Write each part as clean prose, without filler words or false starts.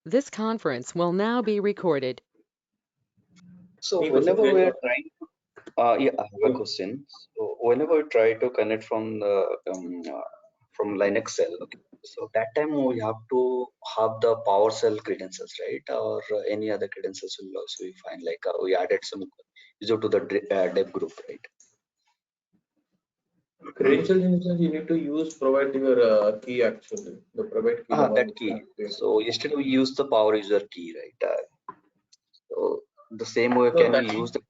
This conference will now be recorded. So whenever we're trying yeah, I have a question. So whenever we try to connect from the from Linux cell, okay. So that time we have to have the PowerShell credentials, right? Or any other credentials will also be fine. Like we added some user to the dev group, right? Credentials instance you need to use provide your key actually. The provide key. That key. So yesterday we used the power user key, right? So the same way can we use the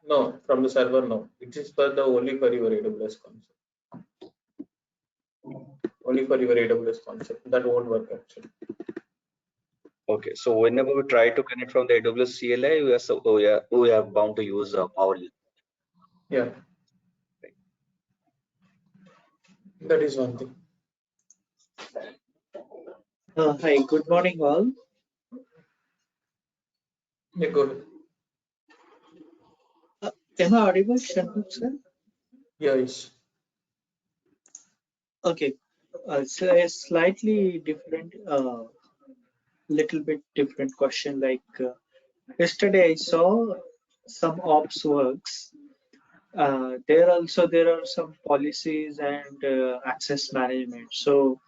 no from the server? No, it is for the only for your AWS concept. Only for your AWS concept. That won't work actually. Okay, so whenever we try to connect from the AWS CLI, we are bound to use power. Yeah, that is one thing. Hi, good morning all. Yeah, go ahead. Am I audible, Shanmugh sir? Yes. Okay, so a slightly different, little bit different question. Like yesterday, I saw some ops works. There are some policies and access management. So,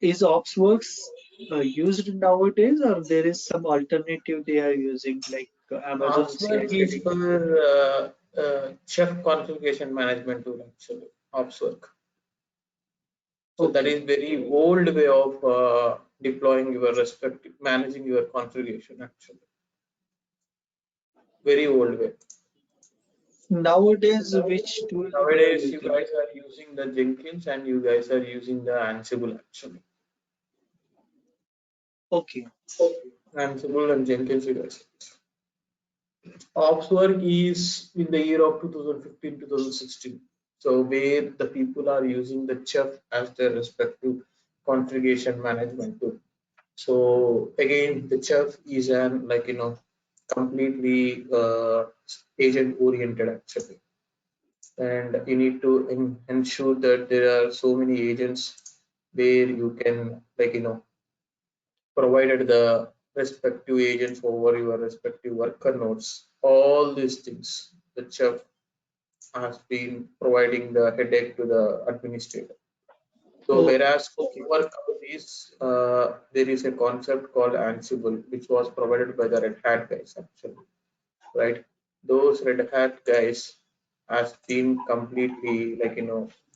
is ops works used nowadays, or there is some alternative they are using, like Amazon OpsWork CI/CD? is for chef configuration management tool actually. OpsWork. So that is very old way of deploying your respective managing your configuration actually. Very old way. Nowadays, which tool? Nowadays, you guys are using the Jenkins and you guys are using the Ansible actually. Okay. Ansible and Jenkins, you guys. OpsWork is in the year of 2015-2016. So where the people are using the Chef as their respective configuration management tool. So again, the Chef is an completely agent oriented actually, and you need to ensure that there are so many agents where you can provided the respective agents over your respective worker nodes. All these things the Chef has been providing the headache to the administrator. So whereas for companies, there is a concept called Ansible, which was provided by the Red Hat guys actually, right? Those Red Hat guys has been completely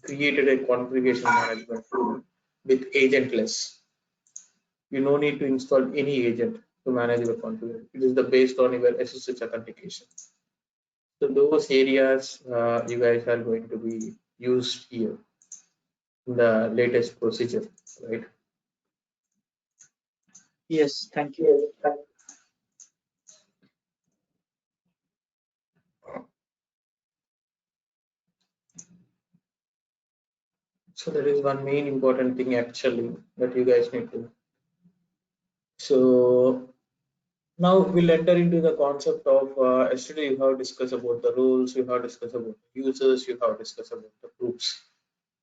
created a configuration management tool with agentless. You no need to install any agent to manage your configuration. It is the based on your SSH authentication. So those areas you guys are going to be used here in the latest procedure, right? Yes, thank you. So there is one main important thing actually that you guys need to. So now we'll enter into the concept of yesterday you have discussed about the rules, you have discussed about the users, you have discussed about the groups,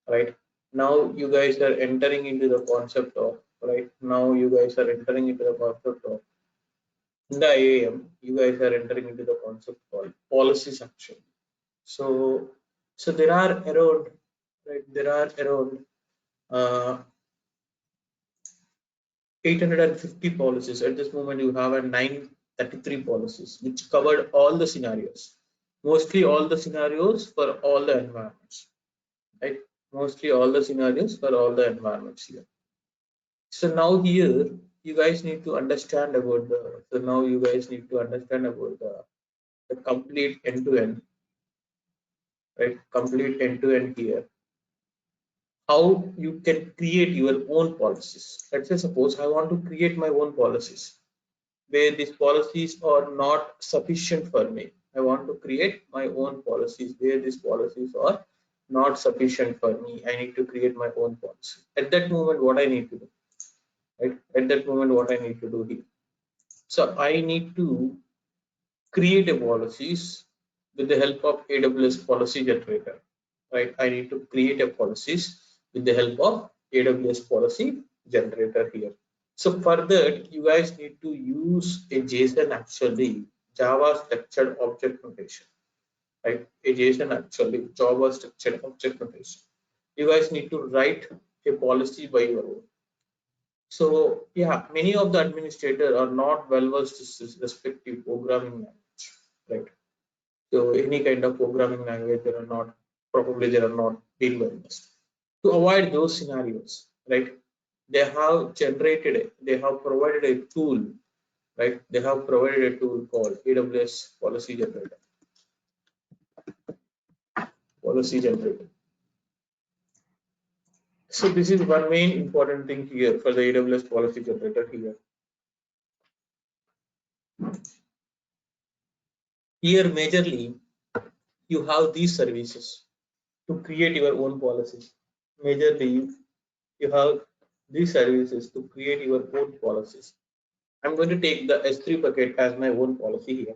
right? Now you guys are entering into the concept of Now you guys are entering into the concept of in the IAM, you guys are entering into the concept called policies actually. So there are around uh, 850 policies. At this moment, you have a 933 policies, which covered all the scenarios, mostly all the scenarios for all the environments, right? Mostly all the scenarios for all the environments here. So now here, you guys need to understand about the complete end-to-end, right? Complete end-to-end here. How you can create your own policies. Let's say suppose I want to create my own policies where these policies are not sufficient for me. I want to create my own policies where these policies are not sufficient for me. I need to create my own policy. At that moment, what I need to do, right? At that moment, what I need to do here. So I need to create a policies with the help of AWS Policy Generator, right? I need to create a policies with the help of AWS Policy Generator here. So for that, you guys need to use a JSON, actually Java structured object notation, right? A JSON, actually Java structured object notation. You guys need to write a policy by your own. So yeah, many of the administrators are not well versed in respective programming language, right? So any kind of programming language, they are not, probably they are not being well versed. To avoid those scenarios, right? They have they have provided a tool, right? They have provided a tool called AWS Policy Generator. Policy Generator. So this is one main important thing here for the AWS Policy Generator here. Here majorly you have these services to create your own policies. Majorly you have these services to create your own policies. I'm going to take the S3 bucket as my own policy here.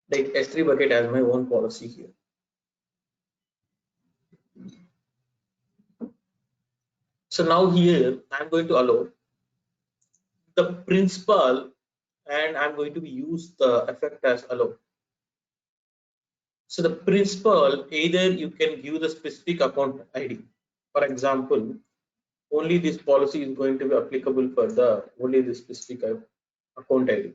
Take S3 bucket as my own policy here. So now here I'm going to allow the principal, and I'm going to use the effect as allow. So the principal, either you can give the specific account ID. For example, only this policy is going to be applicable for the only the specific account ID.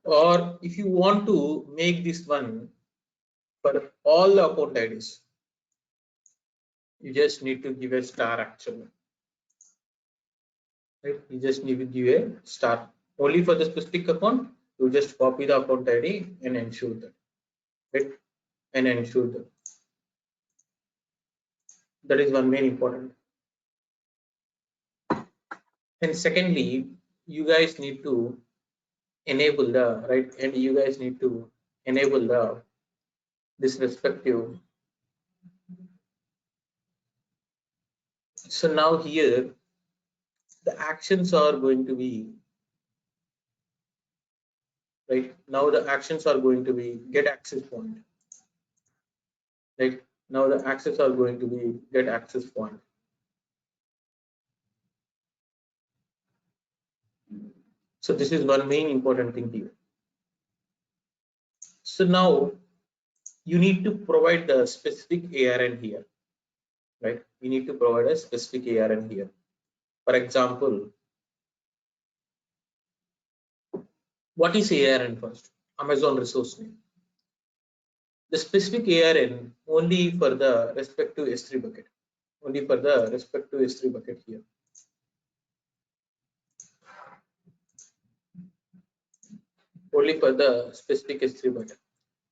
Or if you want to make this one for all the account IDs, you just need to give a star actually. Right? You just need to give a star. Only for the specific account, you just copy the account ID and ensure that. Right? And ensure that. That is one main important. And secondly, you guys need to enable the right, and you guys need to enable the this respective. So now here the actions are going to be right. Now the actions are going to be get access point. Right. Now the access are going to be get access point. So this is one main important thing here. So now you need to provide the specific ARN here, right? You need to provide a specific ARN here. For example, what is ARN first? Amazon resource name. The specific ARN only for the respective S3 bucket. Only for the respective S3 bucket here. Only for the specific S3 bucket.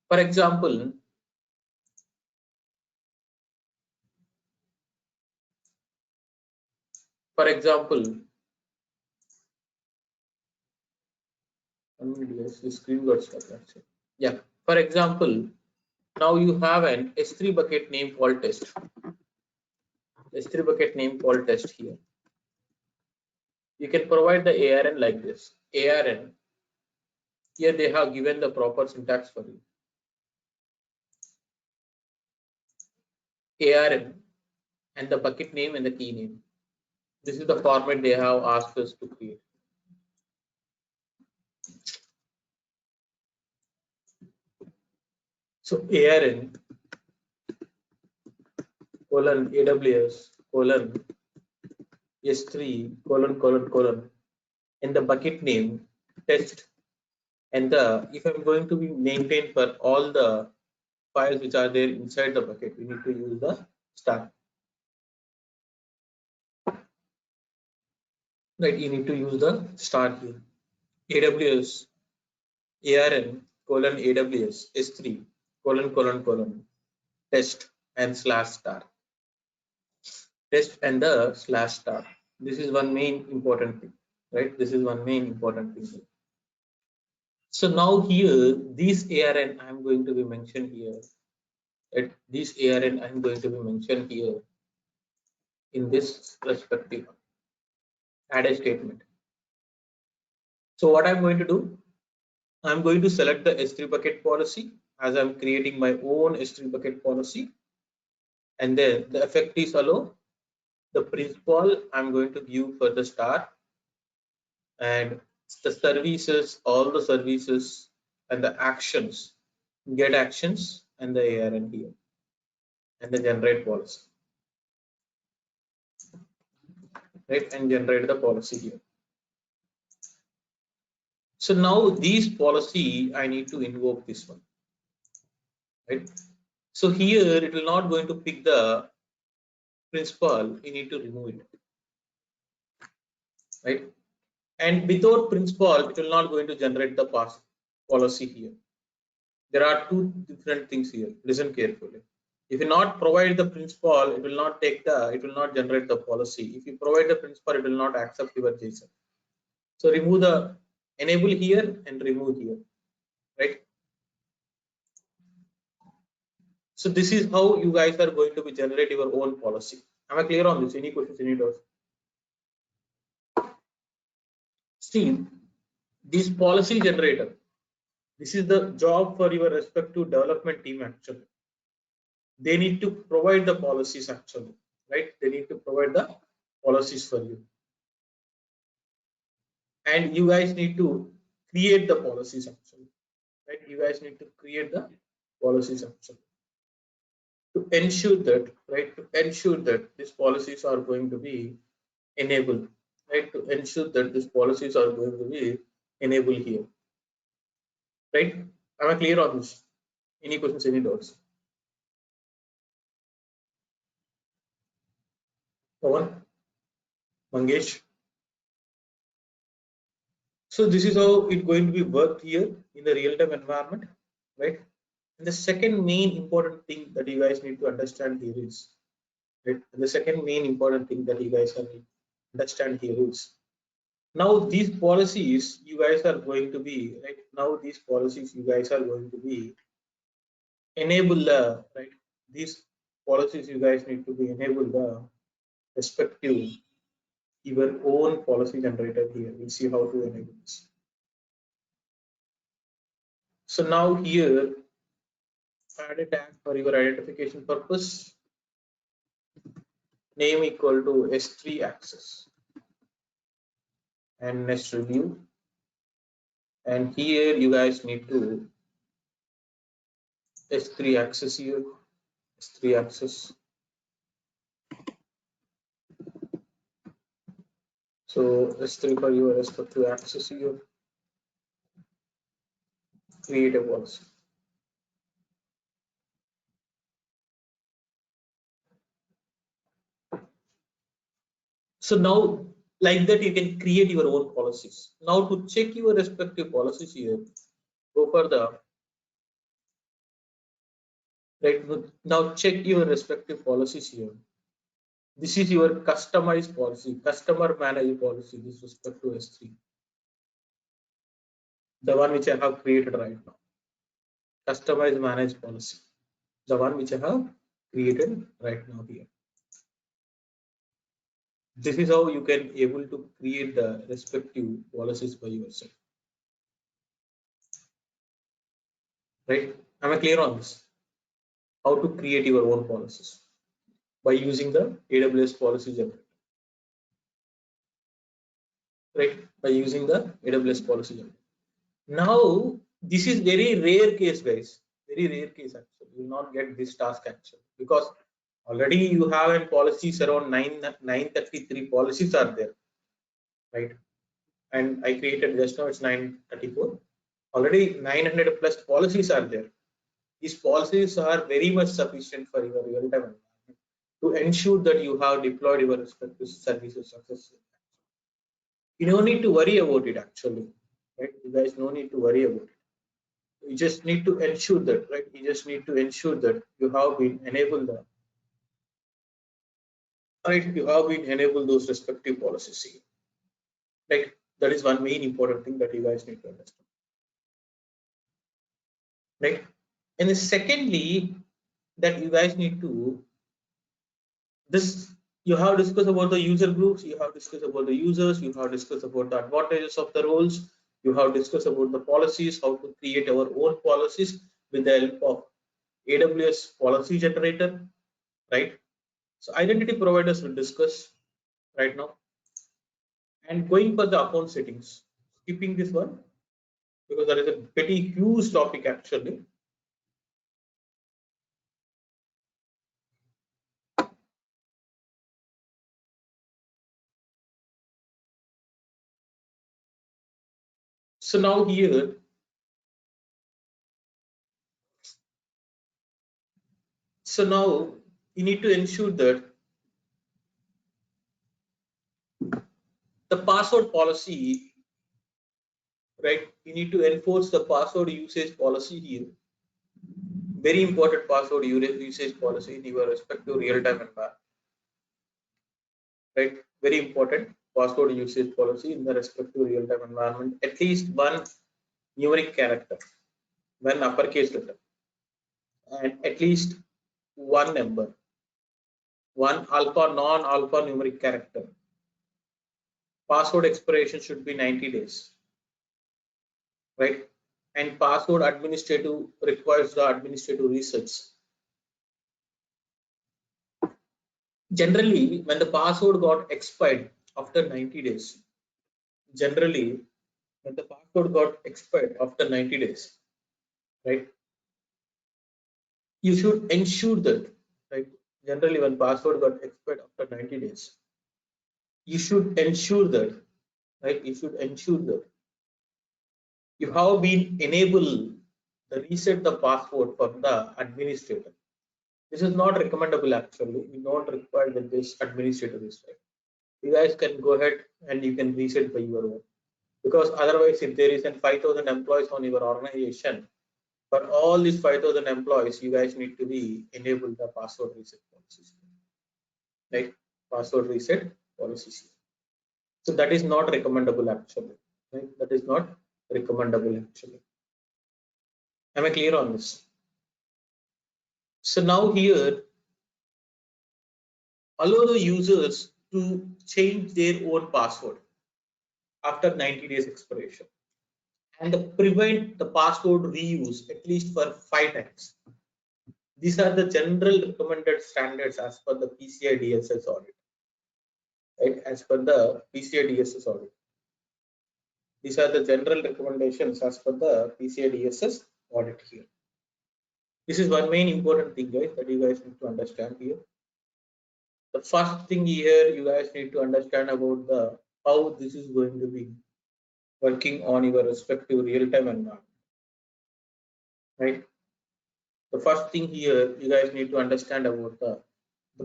For example, the screen got stuck actually. Yeah. For example, now you have an S3 bucket name fault test. S3 bucket name fault test here. You can provide the ARN like this. ARN. Here they have given the proper syntax for you. ARN and the bucket name and the key name. This is the format they have asked us to create. So ARN colon AWS colon S3 colon and the bucket name test, and the if I'm going to be maintained for all the files which are there inside the bucket, we need to use the star. Right, you need to use the star here. AWS ARN colon AWS S3 colon test and slash star. Test and the slash star. This is one main important thing, right? This is one main important thing. So now here, this ARN I'm going to be mentioned here. Right? This ARN I'm going to be mentioned here in this respective add a statement. So what I'm going to do, I'm going to select the S3 bucket policy as I'm creating my own S3 bucket policy, and then the effect is allow. The principal I'm going to give for the start, and the services, all the services and the actions, get actions and the ARN here, and the generate policy, right? And generate the policy here. So now these policy, I need to invoke this one, right? So here it will not going to pick the principal, you need to remove it, right? And without principal, it will not going to generate the policy here. There are two different things here. Listen carefully. If you not provide the principal, it will not take the, it will not generate the policy. If you provide the principal, it will not accept your JSON. So remove the enable here and remove here, right? So this is how you guys are going to be generate your own policy. Am I clear on this? Any questions? Any doubts? See, this policy generator, this is the job for your respective development team actually. They need to provide the policies actually, right? They need to provide the policies for you. And you guys need to create the policies actually, right? You guys need to create the policies actually to ensure that, right? To ensure that these policies are going to be enabled, right? To ensure that these policies are going to be enabled here, right? Am I clear on this? Any questions? Any doubts? Pawan, Mangesh. So this is how it's going to be worked here in the real-time environment, right? And the second main important thing that you guys need to understand here is, right? And the second main important thing that you guys have to understand here is, now these policies you guys are going to be, right? Now these policies you guys are going to be enable the, right? These policies you guys need to be enable the respective your own policy generator here. We'll see how to enable this. So now here, add a tag for your identification purpose, name equal to S3 access and next review. And here you guys need to S3 access here, S3 access. So S3 for your respective access here, create a policy. So now like that you can create your own policies. Now to check your respective policies here, go for the, right, now check your respective policies here. This is your customized policy, customer managed policy with respect to S3. The one which I have created right now. Customized managed policy. The one which I have created right now here. This is how you can able to create the respective policies by yourself. Right? Am I clear on this? How to create your own policies by using the AWS Policy Generator. Right? By using the AWS Policy Generator. Now, this is very rare case, guys. Very rare case actually. You will not get this task actually because already you have in policies around 933 policies are there, right? And I created just now it's 934. Already 900 plus policies are there. These policies are very much sufficient for your real-time environment to ensure that you have deployed your respective services successfully. You don't need to worry about it actually, right? You guys no need to worry about it. You just need to ensure that, right? You just need to ensure that you have been enabled the, right? You have been enabled those respective policies here. Right? That is one main important thing that you guys need to understand. Right? And then secondly, that you guys need to this you have discussed about the user groups, you have discussed about the users, you have discussed about the advantages of the roles, You have discussed about the policies, how to create our own policies with the help of AWS Policy Generator, right? So identity providers will discuss right now. And going for the account settings, skipping this one because that is a pretty huge topic actually. So now here, you need to ensure that the password policy, right? You need to enforce the password usage policy here. Very important password usage policy in your respective real-time environment, right? Very important password usage policy in the respective real-time environment. At least one numeric character, one uppercase letter, and at least one number, one alpha, non-alpha numeric character. Password expiration should be 90 days, right? And password administrative requires the administrative research. Generally, when the password got expired after 90 days, generally, when the password got expired after 90 days, right? You should ensure that, right? Generally, when password got expired after 90 days, you should ensure that, right? You should ensure that you have been enable the reset the password for the administrator. This is not recommendable actually. We don't require that this administrator is right. You guys can go ahead and you can reset by your own. Because otherwise, if there is 5,000 employees on your organization, for all these 5,000 employees, you guys need to be enable the password reset policies, right? Password reset policies. So that is not recommendable actually, right? That is not recommendable actually. Am I clear on this? So now here, allow the users to change their own password after 90 days expiration and prevent the password reuse at least for 5 times. These are the general recommended standards as per the PCI DSS audit, right? As per the PCI DSS audit. These are the general recommendations as per the PCI DSS audit here. This is one main important thing, guys, that you guys need to understand here. The first thing here you guys need to understand about the how this is going to be working on your respective real-time environment, right? The first thing here you guys need to understand about the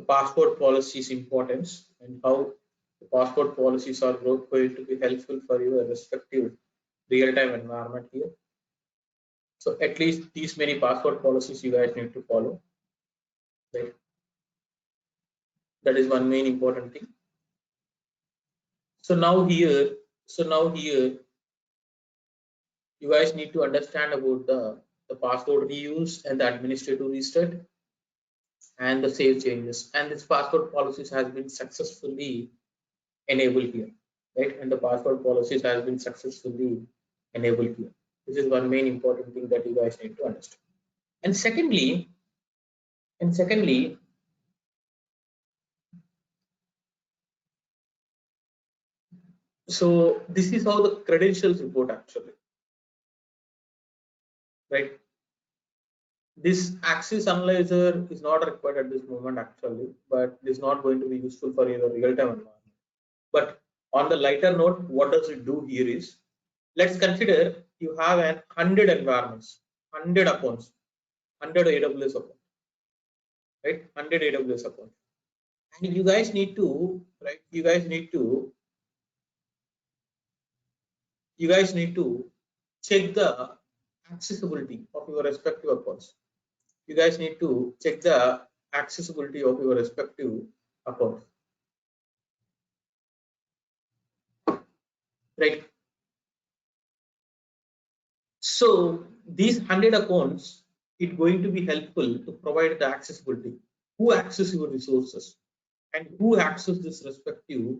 password policy's importance and how the password policies are going to be helpful for your respective real-time environment here. So at least these many password policies you guys need to follow, right? That is one main important thing. So now here you guys need to understand about the password reuse and the administrative reset and the save changes. And this password policies has been successfully enabled here, right? And the password policies has been successfully enabled here. This is one main important thing that you guys need to understand. And secondly, so this is how the credentials report actually, right? This access analyzer is not required at this moment actually, but it is not going to be useful for your real-time environment. But on the lighter note, what does it do here is, let's consider you have 100 environments, 100 accounts, 100 AWS accounts, right? 100 AWS accounts, and you guys need to, right? You guys need to check the accessibility of your respective accounts. You guys need to check the accessibility of your respective accounts, right? So these 100 accounts, it's going to be helpful to provide the accessibility. Who access your resources and who access this respective,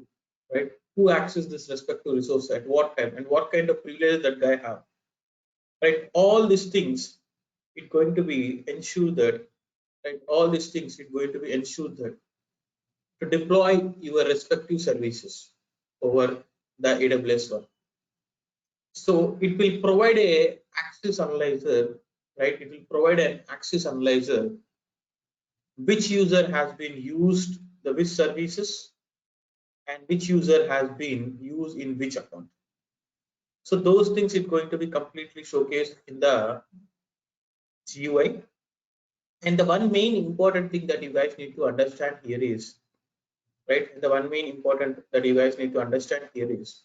right? who access this respective resource at what time and what kind of privilege that guy have, right? All these things it's going to be ensured that, right? All these things it's going to be ensured that to deploy your respective services over the AWS one. So it will provide a access analyzer, right? It will provide an access analyzer which user has been used the which services and which user has been used in which account. So those things is going to be completely showcased in the GUI. And the one main important thing that you guys need to understand here is, right? The one main important that you guys need to understand here is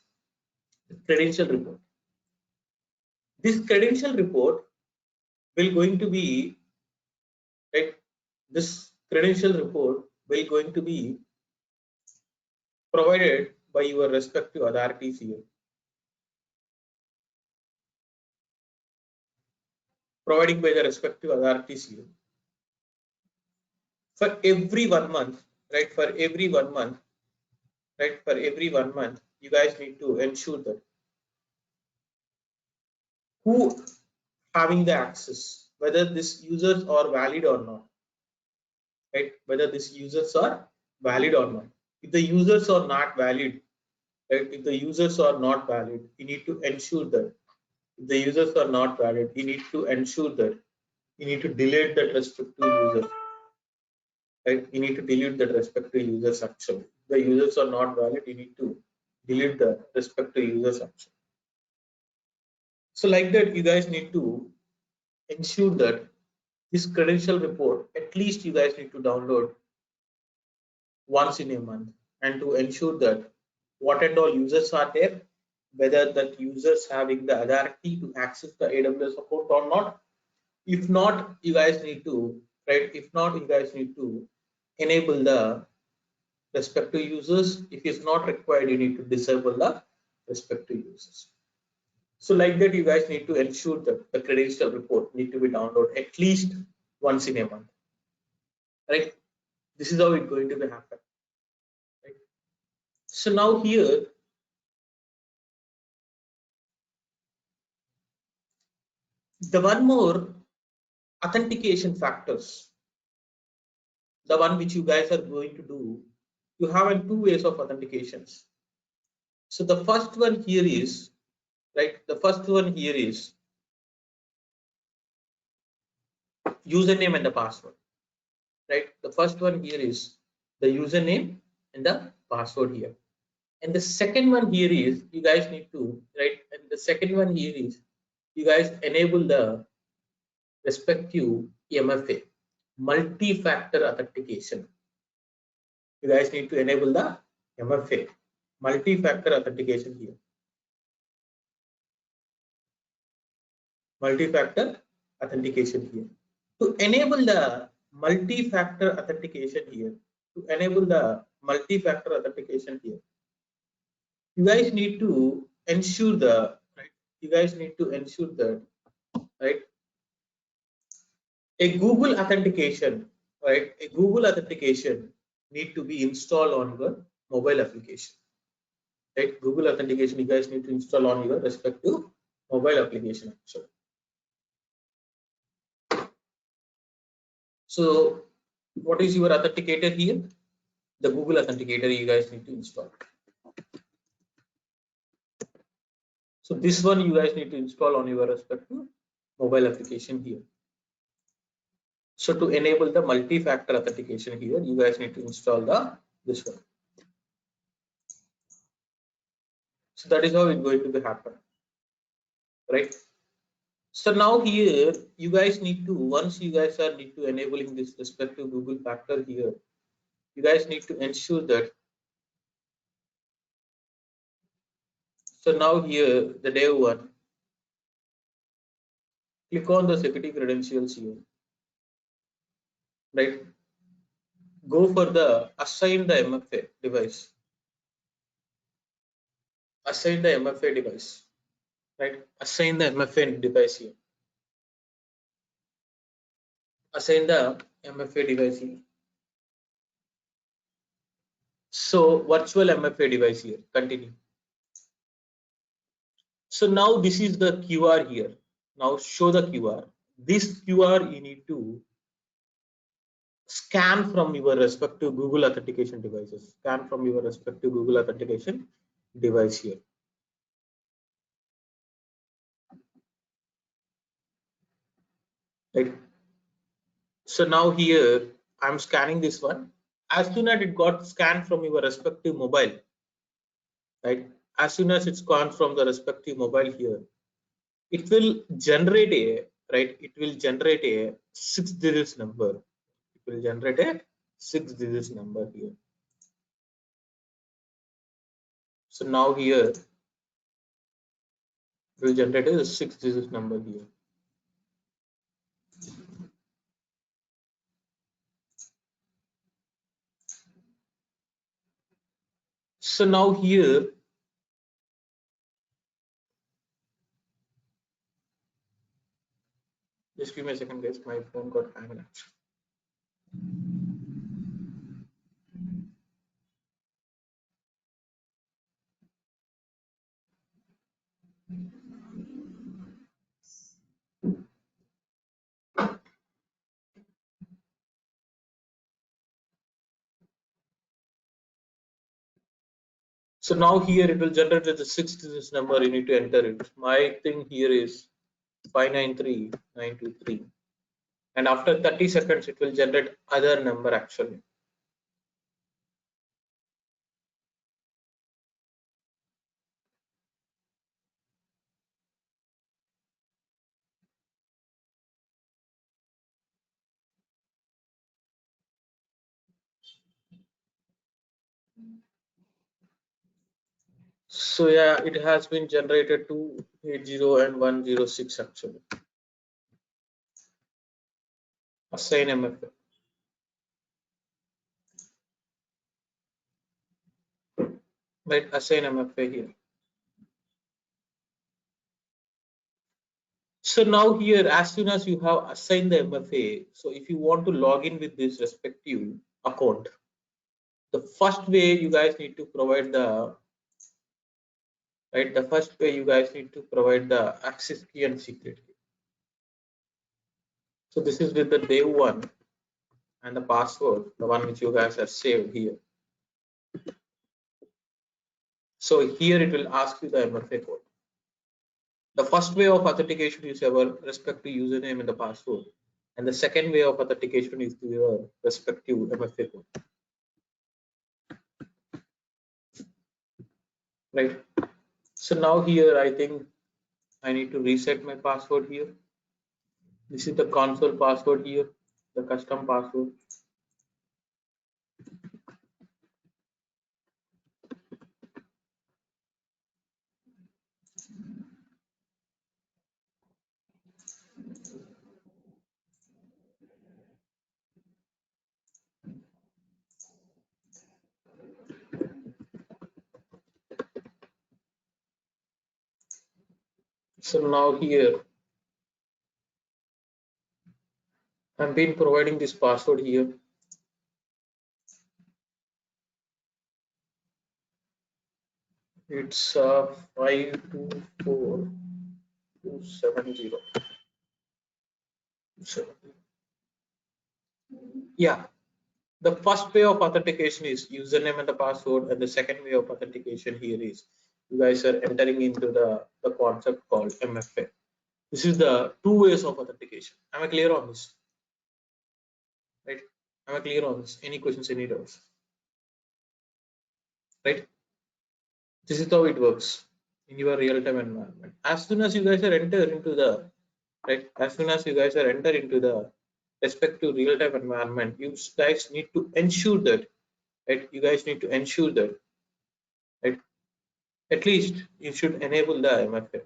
the credential report. This credential report will going to be, right? This credential report will going to be provided by your respective authorities here. Providing by the respective authorities here. For every 1 month, right? For every 1 month, right? For every 1 month, you guys need to ensure that who having the access, whether these users are valid or not, right? Whether these users are valid or not. If the users are not valid, right? If the users are not valid, you need to ensure that. If the users are not valid, you need to ensure that you need to delete that respective user, right? You need to delete that respective users actually. If the users are not valid, you need to delete the respective users actually. So like that, you guys need to ensure that this credential report, at least you guys need to download once in a month, and to ensure that what and all users are there, whether that users having the authority to access the AWS account or not. If not, you guys need to, right? If not, you guys need to enable the respective users. If it's not required, you need to disable the respective users. So like that, you guys need to ensure that the credential report need to be downloaded at least once in a month, right? This is how it's going to be happen, right? So now here, the one more authentication factors, the one which you guys are going to do, you have two ways of authentications. So the first one here is, right? The first one here is username and the password, right? The first one here is the username and the password here. And the second one here is you guys need to, right? And the second one here is you guys enable the respective MFA, multi-factor authentication. You guys need to enable the MFA, multi-factor authentication here. Multi-factor authentication here. To enable the multi-factor authentication here, you guys need to ensure the, right? You guys need to ensure that, right? A Google authentication, right? A Google authentication need to be installed on your mobile application, right? Google authentication you guys need to install on your respective mobile application actually. So what is your authenticator here? The Google authenticator you guys need to install. So this one you guys need to install on your respective mobile application here. So to enable the multi-factor authentication here, you guys need to install this one. So that is how it's going to be happen, right? So now here you guys need to, once you guys are need to enabling this respective Google factor here, you guys need to ensure that. So now here the day one, click on the security credentials here, right? Go for the assign the MFA device. Assign the MFA device, right? Assign the MFA device here. Assign the MFA device here. So virtual MFA device here, continue. So now this is the QR here. Now show the QR. This QR you need to scan from your respective Google authentication devices. Scan from your respective Google authentication device here. Right. So now here I'm scanning this one. As soon as it got scanned from your respective mobile, right? As soon as it's gone from the respective mobile here, it will generate a right. It will generate a 6 digits number. It will generate a 6 digits number here. So now here it will generate a 6 digits number here. So now here, just give me a second, guys. My phone got hanged. So now here it will generate the 6 digits number. You need to enter it. My thing here is 593923, and after 30 seconds it will generate other number actually. So yeah, it has been generated 280 and 106 actually. Assign MFA. Right, assign MFA here. So now here, as soon as you have assigned the MFA, so if you want to log in with this respective account, the first way you guys need to provide the the first way you guys need to provide the access key and secret key. So this is with the day one and the password, the one which you guys have saved here. So here it will ask you the MFA code. The first way of authentication is your respective username and the password, and the second way of authentication is your respective MFA code. Right. So now here I think I need to reset my password here. This is the console password here, the custom password. So now here I've been providing this password here. It's 524270. So, yeah, the first way of authentication is username and the password, and the second way of authentication here is you guys are entering into the concept called MFA. This is the two ways of authentication. Am I clear on this? Right? Am I clear on this? Any questions, any doubts? Right? This is how it works in your real-time environment. As soon as you guys are enter into the as soon as you guys are enter into the respective real-time environment, you guys need to ensure that you guys need to ensure that at least you should enable the MFA.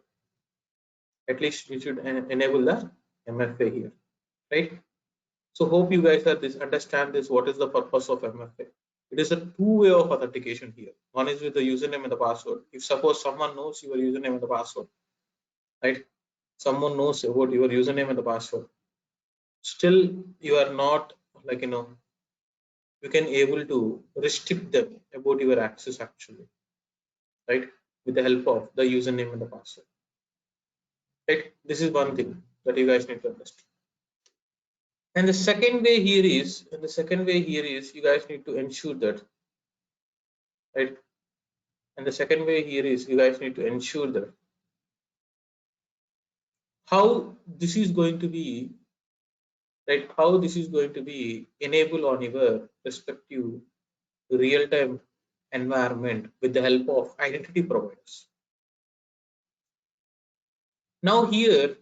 At least you should enable the MFA here, right? So hope you guys are understand this. What is the purpose of MFA? It is a two-way of authentication here. One is with the username and the password. If suppose someone knows your username and the password, right? Someone knows about your username and the password. Still, you are not you can able to restrict them about your access actually, right? With the help of the username and the password, right? This is one thing that you guys need to understand. And the second way here is, you guys need to ensure that, right? And the second way here is you guys need to ensure that how this is going to be, right? How this is going to be enabled on your respective real-time environment with the help of identity providers. Now here,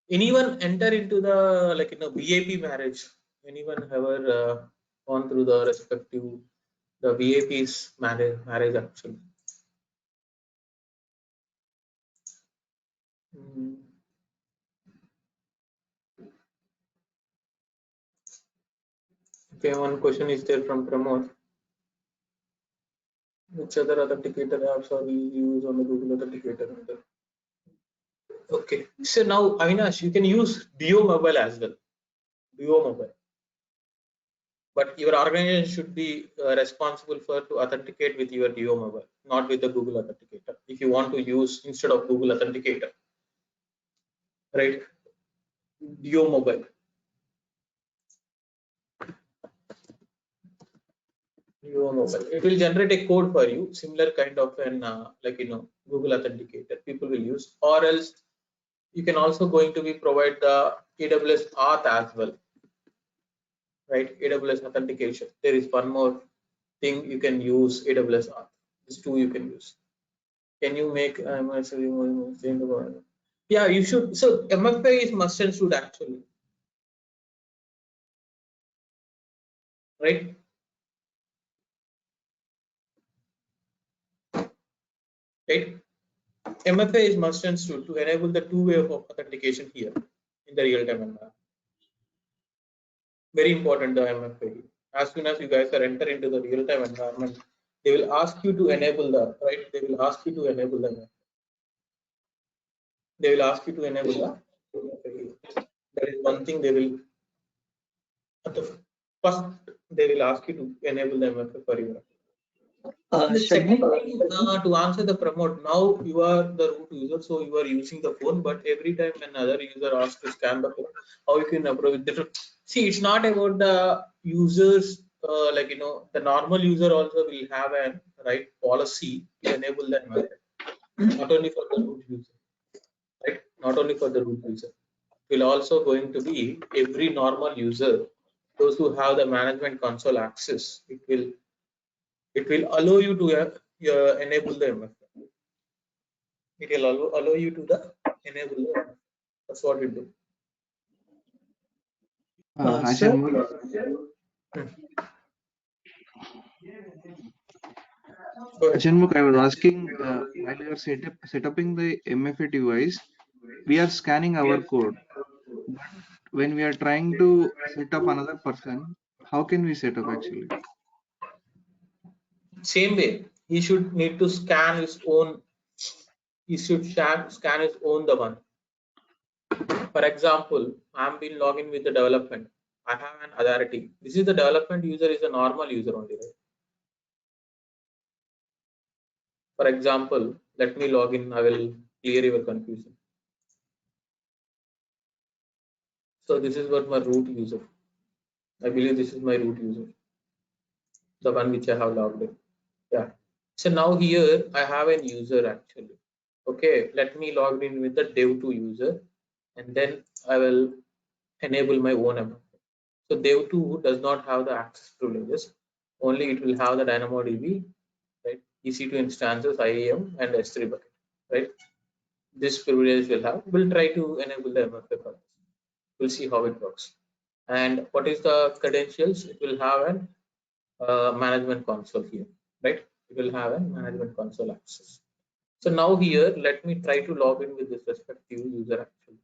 anyone enter into the VIP marriage? Anyone ever gone through the respective the VIP's marriage actually? Mm. Okay, one question is there from Pramod. Which other authenticator apps are we use on the Google Authenticator? Okay, so now Avinash, you can use Duo Mobile as well. Duo Mobile, but your organization should be responsible for to authenticate with your Duo Mobile, not with the Google Authenticator. If you want to use instead of Google Authenticator, right? Duo Mobile. Duo Mobile. It will generate a code for you, similar kind of an Google Authenticator. People will use, or else you can also going to be provide the AWS Auth as well, right? AWS authentication. There is one more thing you can use AWS Auth. These two you can use. Can you make yeah, you should. So MFA is must and should actually, right? Right. MFA is must and should to enable the two-way of authentication here in the real-time environment. Very important, the MFA. As soon as you guys are enter into the real-time environment, they will ask you to enable the, right? They will ask you to enable the. They will ask you to enable the MFA. That is one thing they will. At the first, they will ask you to enable the MFA for you. The second thing, to answer the promote, now you are the root user, so you are using the phone, but every time another user asks to scan the phone, how you can approve it? See, it's not about the users, the normal user also will have a right policy to enable that method, not only for the root user, right? Not only for the root user. It will also going to be every normal user, those who have the management console access, it will allow you to enable the MFA. It will allow you to enable the MFA. That's what it do. Sir, Shanmugh, I was asking while you are setuping the MFA device, we are scanning our code. But when we are trying to set up another person, how can we set up actually? Same way, he should need to scan his own. He should scan his own the one. For example, I'm been logging with the development. I have an authority. This is the development user is a normal user only, right? For example, let me log in. I will clear your confusion. So this is what my root user. I believe this is my root user, the one which I have logged in. Yeah. So now here I have an user actually. Okay, let me log in with the dev2 user, and then I will enable my own MFA. So dev2 does not have the access privileges. Only it will have the DynamoDB, right? EC2 instances, IAM, and S3 bucket, right? This privilege will have. We'll try to enable the MFA for this. We'll see how it works. And what is the credentials? It will have an management console here, right? It will have a management console access. So now here, let me try to log in with this respective user actually.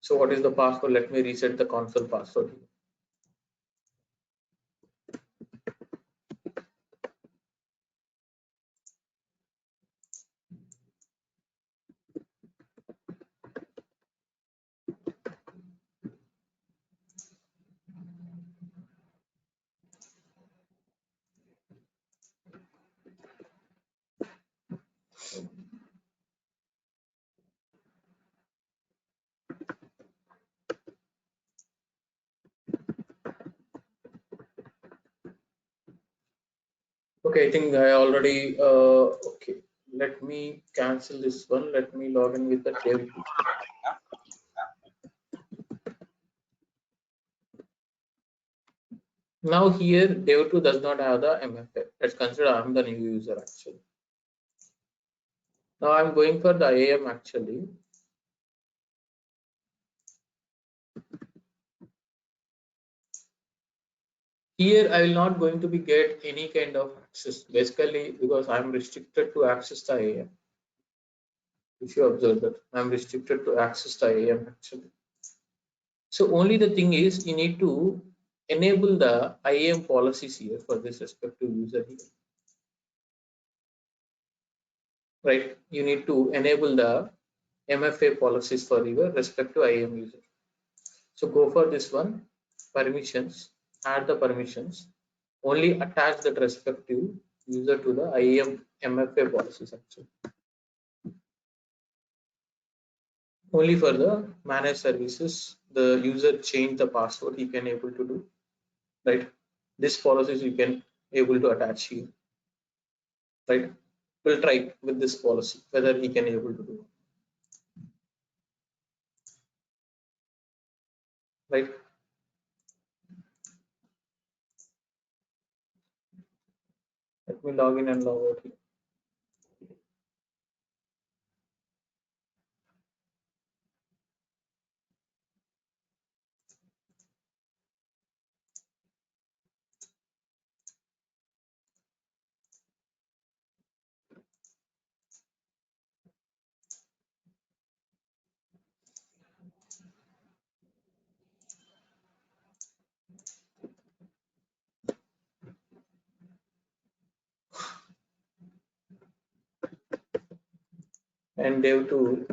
So what is the password? Let me reset the console password here. Okay, I think I already okay. Let me cancel this one. Let me log in with the dev 2. Now here dev 2 does not have the MFA. Let's consider I'm the new user actually. Now I'm going for the IAM actually. Here I will not going to be get any kind of access basically because I'm restricted to access the IAM. If you observe that I'm restricted to access the IAM actually. So only the thing is you need to enable the IAM policies here for this respective user here. Right? You need to enable the MFA policies for your respective IAM user. So go for this one, permissions, add the permissions, only attach that respective user to the IAM MFA policies actually. Only for the managed services, the user change the password he can able to do, right? This policies you can able to attach here, right? We'll try with this policy whether he can able to do, right? Let me log in and log out here. And dev to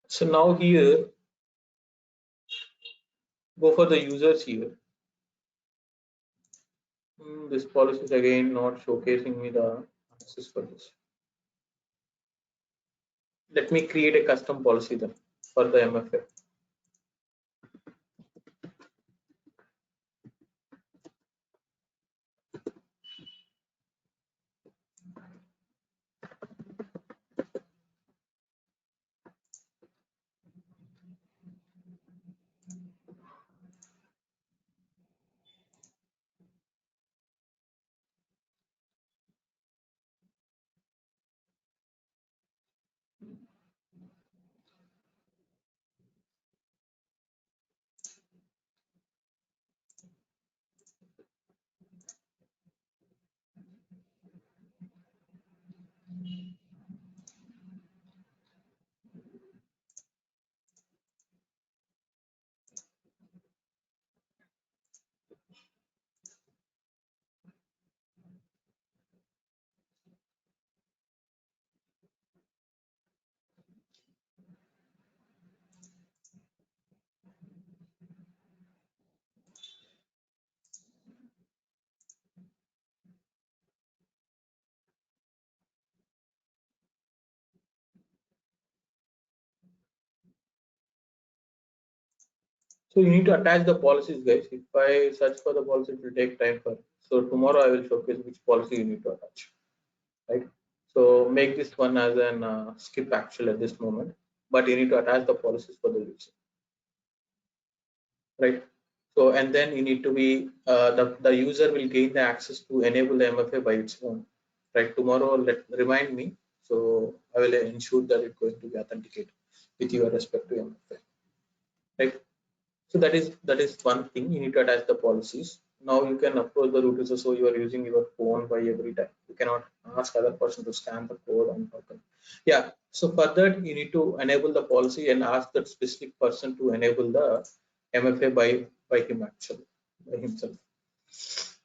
so now here go for the users here. This policy is again not showcasing me the access for this. Let me create a custom policy then for the MFA. So you need to attach the policies, guys. If I search for the policy, it will take time for. So tomorrow I will showcase which policy you need to attach, right? So make this one as an skip actual at this moment, but you need to attach the policies for the user, right? So and then you need to be the user will gain the access to enable the MFA by its own, right? Tomorrow remind me, so I will ensure that it's going to be authenticated with your respective MFA, right? So that is one thing you need to attach the policies. Now you can approach the root user, so you are using your phone by every time. You cannot ask other person to scan the code and token. Yeah. So for that you need to enable the policy and ask that specific person to enable the MFA by him actually by himself.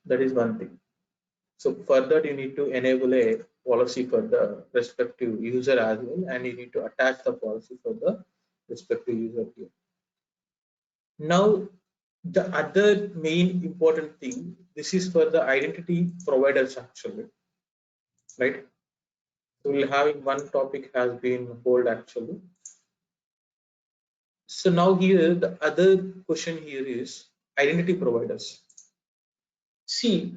That is one thing. So for that you need to enable a policy for the respective user as well, and you need to attach the policy for the respective user here. Now The other main important thing, this is for the identity providers actually, right? So we'll have one topic has been hold actually. So now here the other question here is identity providers. See,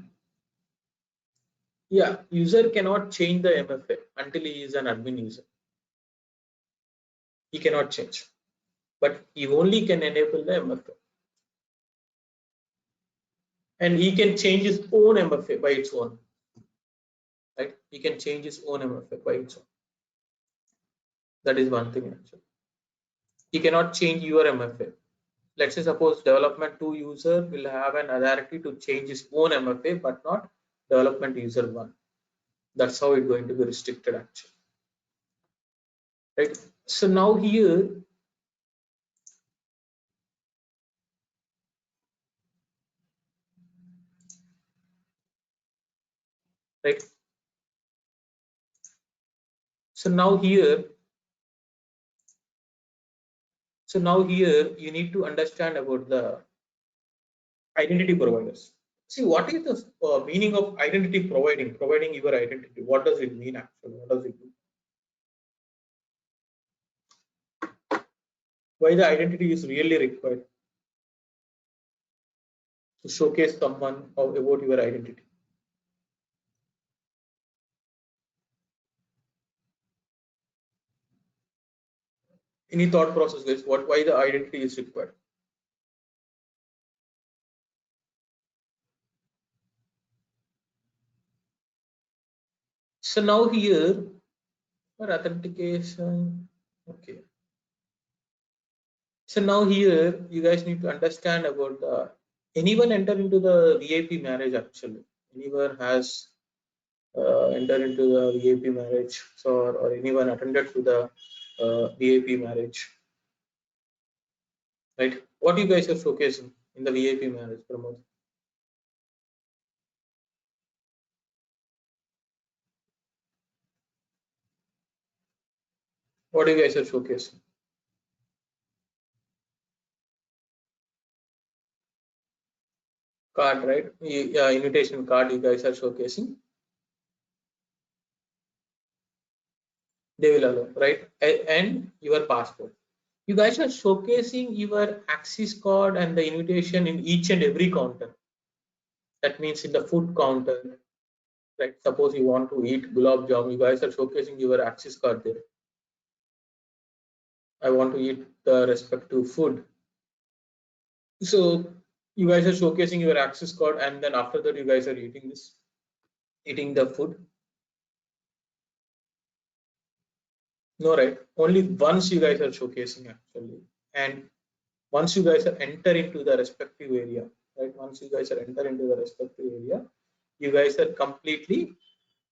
yeah, user cannot change the MFA until he is an admin user. He cannot change, but he only can enable the MFA. And he can change his own MFA by its own, right? He can change his own MFA by its own. That is one thing actually. He cannot change your MFA. Let's say suppose development 2 user will have an authority to change his own MFA, but not development user 1. That's how it's going to be restricted actually, right? So now here, right? So now here, you need to understand about the identity providers. See, what is the meaning of identity providing your identity? What does it mean actually? What does it do? Why the identity is really required to showcase someone about your identity? Any thought process, guys? Why the identity is required? So now here for authentication, okay. So now here you guys need to understand about the anyone enter into the VIP marriage actually. Anyone has entered into the VIP marriage, so or anyone attended to the VIP marriage, right? What you guys are showcasing in the VIP marriage, Pramod? What you guys are showcasing? Card, right? Yeah, invitation card you guys are showcasing. They will allow, right? And your passport. You guys are showcasing your access card and the invitation in each and every counter. That means in the food counter, right? Suppose you want to eat gulab jam, you guys are showcasing your access card there. I want to eat the respective food. So you guys are showcasing your access card, and then after that, you guys are eating the food. No, right? Only once you guys are showcasing actually, and once you guys are enter into the respective area, right? Once you guys are enter into the respective area, you guys are completely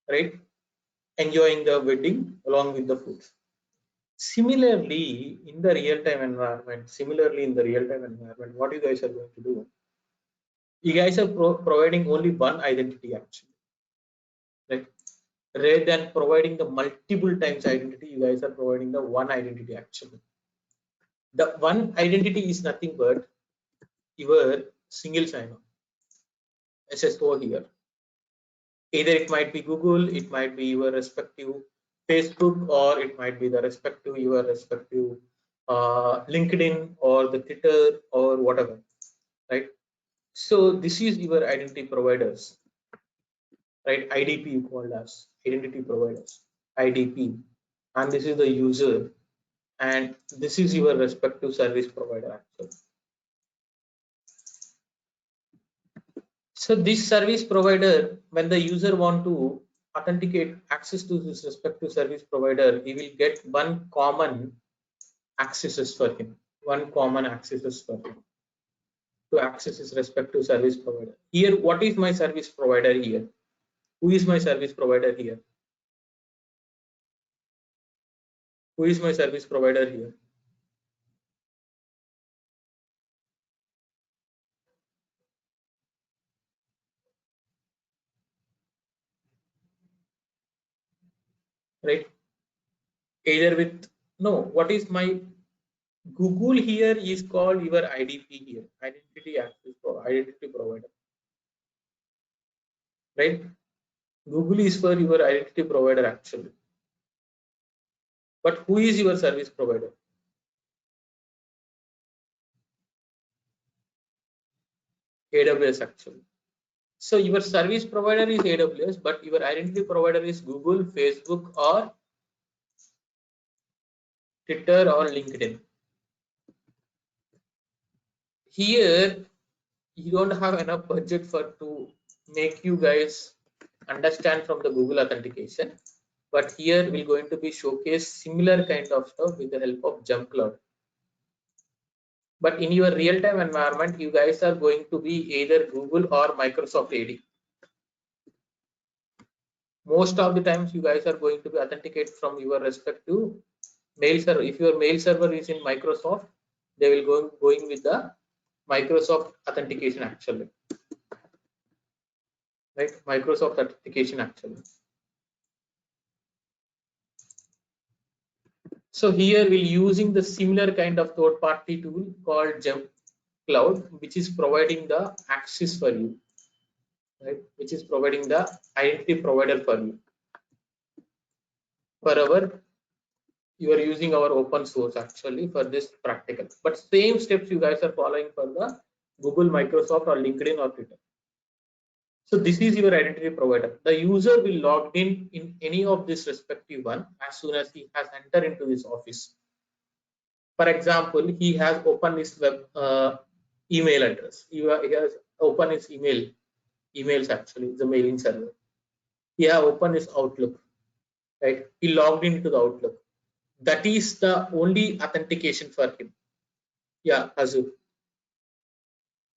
right enjoying the wedding along with the food. Similarly, in the real-time environment, what you guys are going to do? You guys are providing only one identity actually, right? Rather than providing the multiple times identity, you guys are providing the one identity actually. The one identity is nothing but your single sign-on SSO here. Either it might be Google, it might be your respective Facebook, or it might be the your respective LinkedIn or the Twitter or whatever, right? So this is your identity providers, right? IDP you call as identity providers, IDP, and this is the user, and this is your respective service provider actually. So this service provider, when the user want to authenticate access to this respective service provider, he will get one common accesses for him, one common accesses for him to access his respective service provider. Here, what is my service provider here? Who is my service provider here? Who is my service provider here? Right? Either with no, what is my Google here is called your IDP here, identity provider, right? Google is for your identity provider actually. But who is your service provider? AWS actually. So your service provider is AWS, but your identity provider is Google, Facebook, or Twitter or LinkedIn. Here you don't have enough budget for to make you guys understand from the Google authentication, but here we're going to be showcase similar kind of stuff with the help of Jump Cloud. But in your real-time environment, you guys are going to be either Google or Microsoft AD. Most of the times you guys are going to be authenticate from your respective mail server. If your mail server is in Microsoft, they will going with the Microsoft authentication actually, right? Microsoft authentication actually. So here we're using the similar kind of third-party tool called Jump Cloud, which is providing the access for you, right? Which is providing the identity provider for you. For our, you are using our open source actually for this practical, but same steps you guys are following for the Google, Microsoft, or LinkedIn or Twitter. So this is your identity provider. The user will log in any of this respective one as soon as he has entered into this office. For example, he has opened his web email address. He has opened his emails actually, the mailing server. He has opened his Outlook, right? He logged into the Outlook. That is the only authentication for him. Yeah, Azure.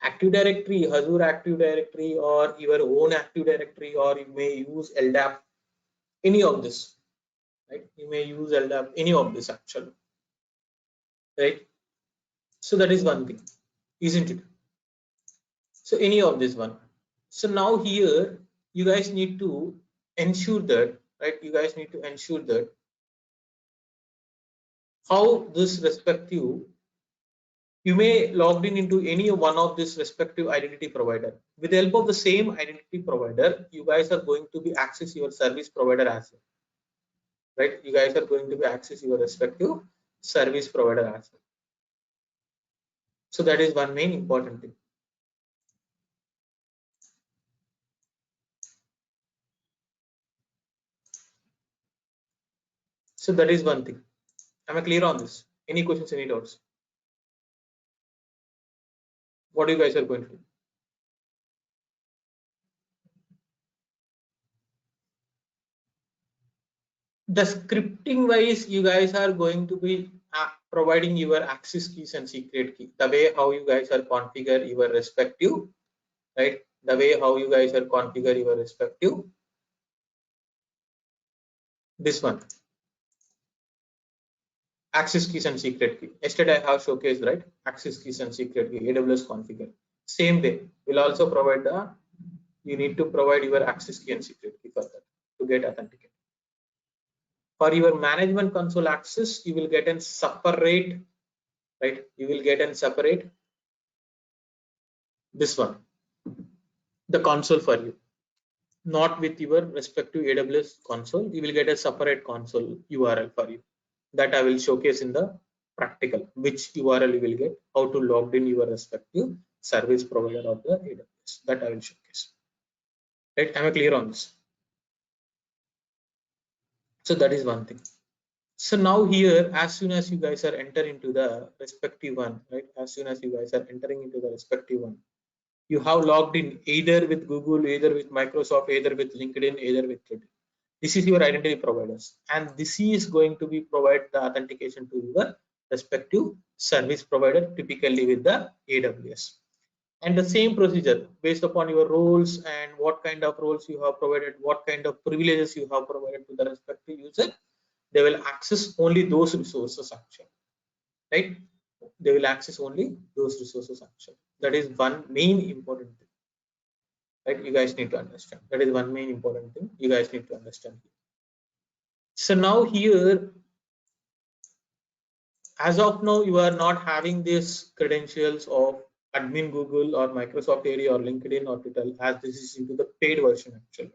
Active Directory, Azure Active Directory, or your own Active Directory, or you may use LDAP, any of this, right? You may use LDAP, any of this actually, right? So that is one thing, isn't it? So any of this one. So now here you guys need to ensure that, right? You guys need to ensure that how this respective, you may logged in into any one of this respective identity provider. With the help of the same identity provider, you guys are going to be access your service provider as well, right? You guys are going to be access your respective service provider as well. So that is one main important thing. So that is one thing. Am I clear on this? Any questions, any doubts? What you guys are going to do? The scripting wise, you guys are going to be providing your access keys and secret key. The way how you guys are configure your respective, right? The way how you guys are configure your respective, this one, access keys and secret key. Yesterday I have showcased, right? Access keys and secret key, AWS configure. Same way, we'll also provide the, you need to provide your access key and secret key for that to get authenticated. For your management console access, you will get a separate, right? You will get a separate, this one, the console for you, not with your respective AWS console. You will get a separate console URL for you. That I will showcase in the practical, which URL you will get, how to log in your respective service provider of the AWS. That I will showcase. Right? Am I clear on this? So that is one thing. So now here, as soon as you guys are entering into the respective one, right? As soon as you guys are entering into the respective one, you have logged in either with Google, either with Microsoft, either with LinkedIn, either with Twitter. This is your identity providers, and this is going to be provide the authentication to your respective service provider, typically with the AWS. And the same procedure based upon your roles and what kind of roles you have provided, what kind of privileges you have provided to the respective user, they will access only those resources actually, right? They will access only those resources actually. That is one main important thing, right? You guys need to understand. That is one main important thing you guys need to understand. So now here, as of now, you are not having these credentials of admin Google or Microsoft AD or LinkedIn or Twitter, as this is into the paid version actually.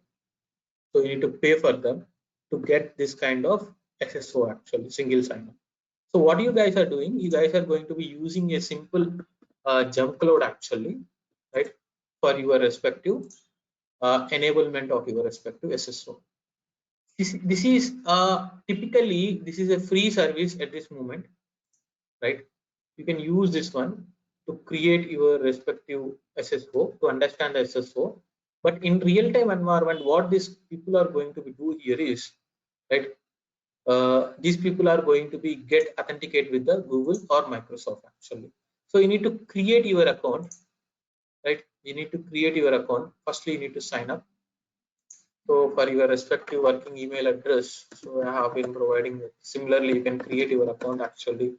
So you need to pay for them to get this kind of SSO actually, single sign-on. So what you guys are doing, you guys are going to be using a simple jump cloud actually, right, for your respective enablement of your respective SSO. This is typically this is a free service at this moment, right? You can use this one to create your respective SSO to understand the SSO. But in real-time environment, what these people are going to be do here is, right? These people are going to be get authenticate with the Google or Microsoft actually. So you need to create your account, right? You need to create your account. Firstly, you need to sign up. So for your respective working email address, so I have been providing it. Similarly, you can create your account actually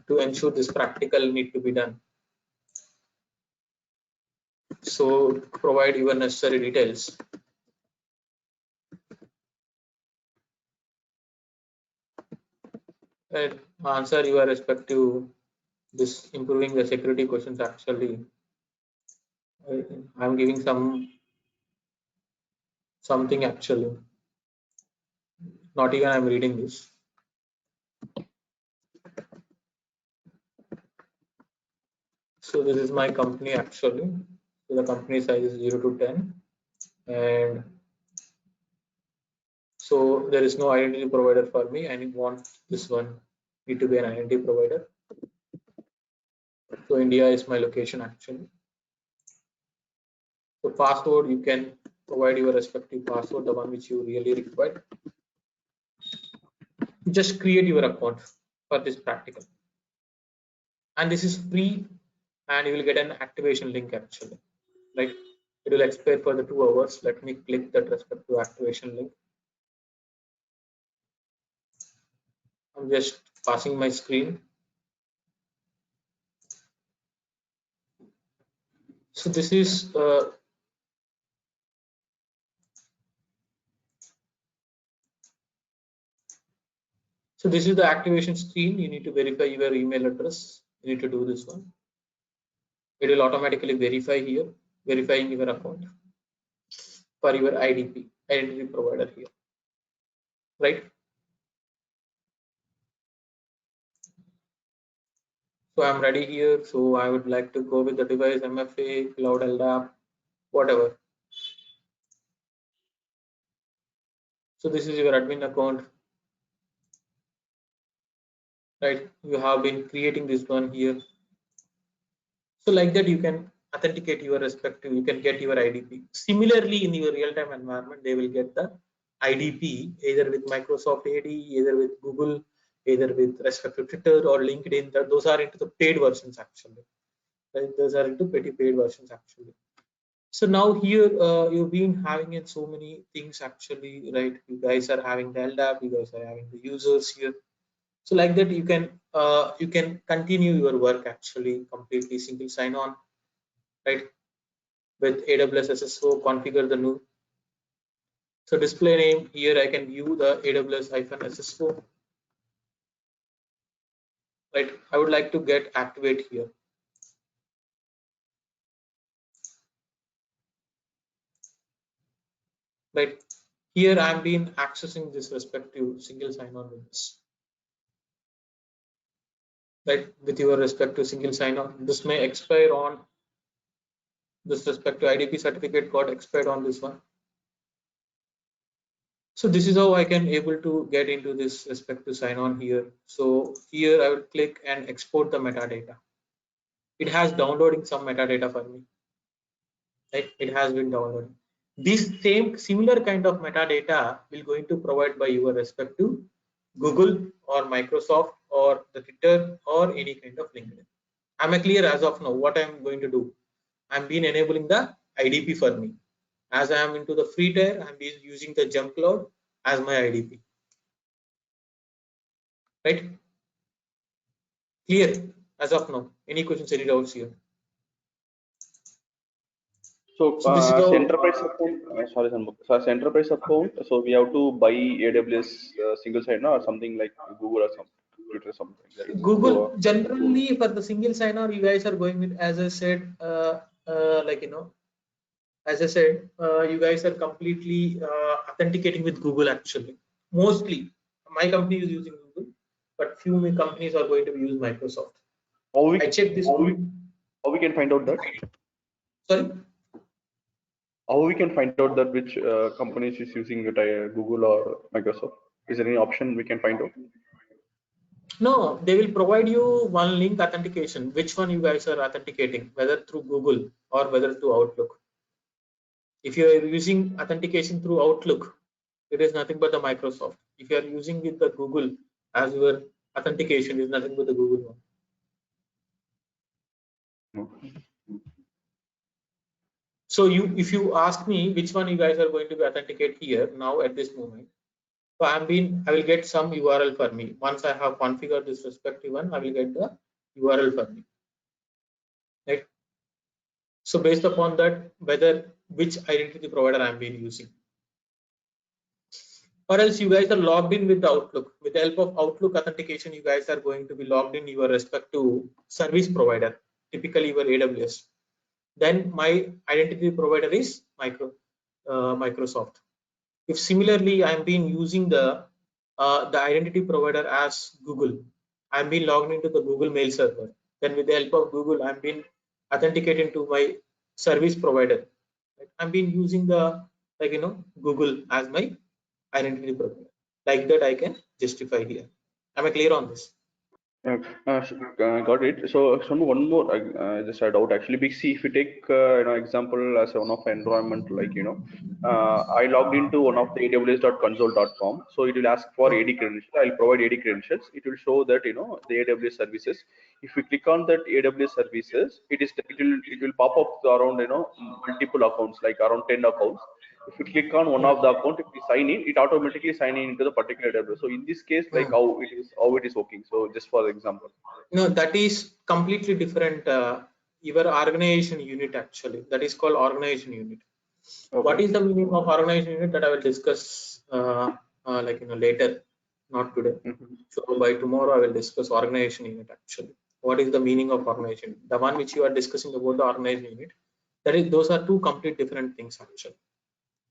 to ensure this practical need to be done. So provide your necessary details. And answer your respective this improving the security questions actually. I'm giving something actually. Not even I'm reading this. So this is my company actually. So the company size is 0 to 10, and so there is no identity provider for me. I want this one need to be an identity provider. So India is my location actually. So password, you can provide your respective password, the one which you really require. Just create your account for this practical, and this is free, and you will get an activation link actually, right? It will expire for the 2 hours. Let me click that respective activation link. I'm just passing my screen. So this is so this is the activation screen. You need to verify your email address. You need to do this one. It will automatically verify here, verifying your account for your IDP, identity provider here, right? So I'm ready here. So I would like to go with the device MFA, cloud LDAP, whatever. So this is your admin account, right? You have been creating this one here. So like that, you can authenticate your respective, you can get your IDP. Similarly, in your real-time environment, they will get the IDP either with Microsoft AD, either with Google, either with respective Twitter or LinkedIn. Those are into the paid versions actually. Right? Those are into pretty paid versions actually. So now here you've been having it so many things actually, right? You guys are having the LDAP, you guys are having the users here. So like that, you can continue your work actually completely single sign-on, right? With AWS SSO, configure the new. So display name here, I can view the AWS-SSO, right? I would like to get activate here. Right here, I'm been accessing this respective single sign-on with this, right? With your respective single sign-on, this may expire on this respective IDP certificate got expired on this one. So this is how I can able to get into this respective sign-on here. So here I will click and export the metadata. It has downloading some metadata for me. Right? It has been downloaded. This same similar kind of metadata will going to provide by your respective Google or Microsoft or the Twitter or any kind of LinkedIn. I'm clear as of now what I'm going to do. I'm been enabling the IDP for me. As I am into the free tier, I'm using the jump cloud as my IDP. Right? Clear as of now. Any questions, any doubts here? So, This is how enterprise account, sorry, Sanmukh. So, as enterprise account, so we have to buy AWS single sign or something like Google or some generator or something like that. Google So, generally for the single sign-on, you guys are going with, as I said, as I said, you guys are completely authenticating with Google actually. Mostly, my company is using Google, but few companies are going to use Microsoft. I checked this. How we can find out that? Sorry. How we can find out that which companies is using it, Google or Microsoft? Is there any option we can find out? No, they will provide you one link authentication. Which one you guys are authenticating, whether through Google or whether through Outlook. If you are using authentication through Outlook, it is nothing but the Microsoft. If you are using with the Google as your authentication, is nothing but the Google one. So if you ask me which one you guys are going to be authenticate here now at this moment, so I will get some URL for me. Once I have configured this respective one, I will get the URL for me. Right. So based upon that, whether which identity provider I'm being using, or else you guys are logged in with the Outlook. With the help of Outlook authentication, you guys are going to be logged in your respective service provider, typically your AWS. Then my identity provider is Microsoft. If similarly I'm been using the identity provider as Google, I'm been logged into the Google mail server. Then with the help of Google, I'm been authenticating to my service provider. I'm been using the Google as my identity provider. Like that, I can justify here. Am I clear on this? Got it. So, one more, just a doubt actually. Because see, if you take example as one of environment, like I logged into one of the aws.console.com. So it will ask for AD credentials. I'll provide AD credentials. It will show that the AWS services. If we click on that AWS services, it will pop up around multiple accounts, like around 10 accounts. If you click on one of the account, if you sign in, it automatically sign in into the particular AWS. So in this case, like how it is working. So just for example. No, that is completely different. Your organization unit actually. That is called organization unit. Okay. What is the meaning of organization unit? That I will discuss later, not today. So by tomorrow I will discuss organization unit actually. What is the meaning of organization? The one which you are discussing about the organization unit, those are two complete different things actually.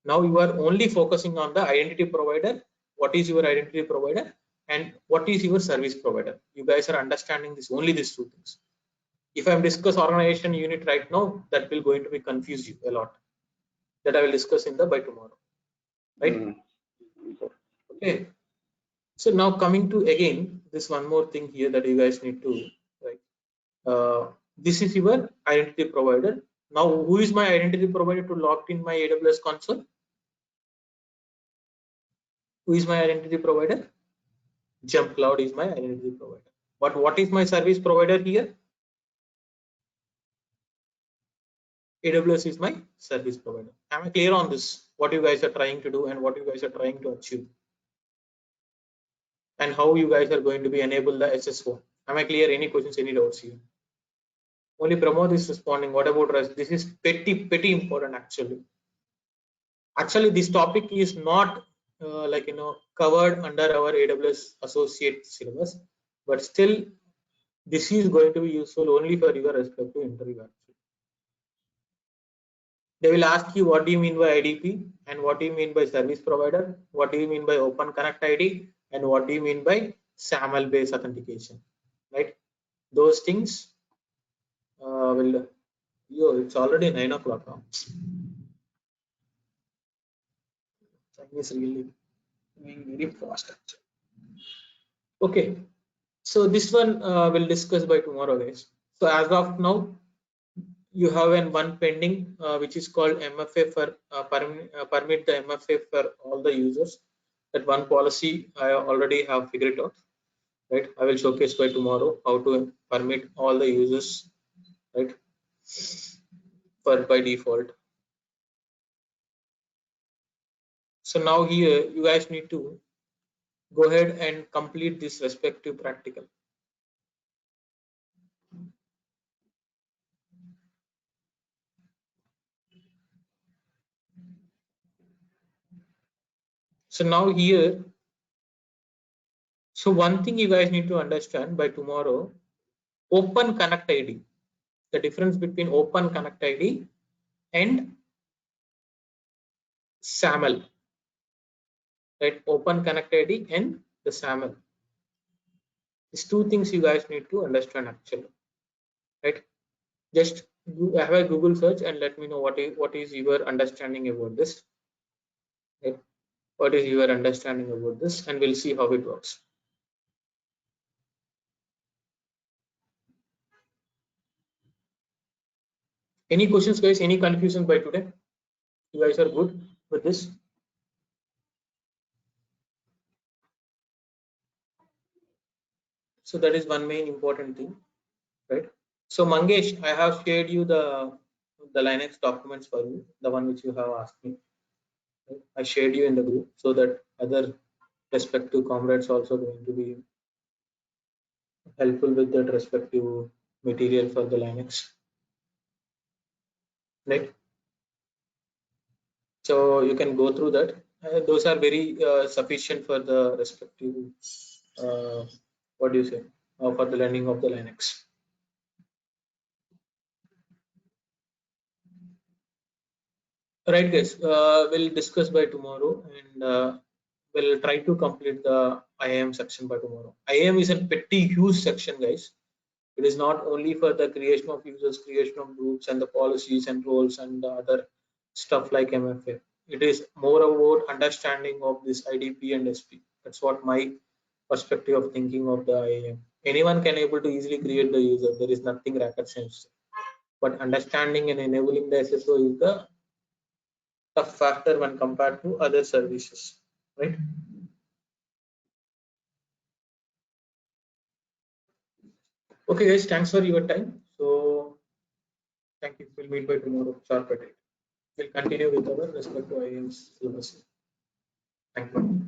Now you are only focusing on the identity provider. What is your identity provider and what is your service provider? You guys are understanding this, only these two things. If I'm discuss organization unit right now, that will going to be confuse you a lot. That I will discuss in the by tomorrow, right? Okay. So now coming to again this one more thing here that you guys need to this is your identity provider. Now who is my identity provider to log in my AWS console? Who is my identity provider? Jump Cloud is my identity provider. But what is my service provider here? AWS is my service provider. Am I clear on this? What you guys are trying to do and what you guys are trying to achieve, and how you guys are going to be enable the SSO. Am I clear? Any questions, any doubts here? Only Pramod is responding. What about rest? This is pretty important actually. Actually, this topic is not covered under our AWS associate syllabus, but still this is going to be useful only for your respective interview. They will ask you what do you mean by IDP and what do you mean by service provider, what do you mean by Open Connect ID, and what do you mean by SAML based authentication, right? Those things it's already 9 o'clock now. Time is really moving very fast. Okay, so this one we'll discuss by tomorrow, guys. So as of now, you have one pending which is called MFA for permit the MFA for all the users. That one policy I already have figured it out, right? I will showcase by tomorrow how to permit all the users, right, for by default. So now here you guys need to go ahead and complete this respective practical. So now here, So one thing you guys need to understand by tomorrow, Open Connect ID, the difference between Open Connect ID and SAML, right? Open Connect ID and the SAML. These two things you guys need to understand actually, right? Just have a Google search and let me know what is your understanding about this, right? What is your understanding about this, and we'll see how it works. Any questions, guys? Any confusion by today? You guys are good with this? So that is one main important thing, right? So Mangesh, I have shared you the Linux documents for you, the one which you have asked me. Right? I shared you in the group so that other respective comrades also going to be helpful with that respective material for the Linux, right? So you can go through that. Those are very sufficient for the respective what do you say for the learning of the Linux. Right, guys. We'll discuss by tomorrow, and we'll try to complete the IAM section by tomorrow. IAM is a pretty huge section, guys. It is not only for the creation of users, creation of groups, and the policies and roles and the other stuff like MFA. It is more about understanding of this IDP and SP. That's what my perspective of thinking of the IAM. Anyone can able to easily create the user. There is nothing rocket science. But understanding and enabling the SSO is the tough factor when compared to other services, right? Okay, guys, thanks for your time. So, thank you. We'll meet by tomorrow, sharp at 8. We'll continue with our respective IAM syllabus. Thank you.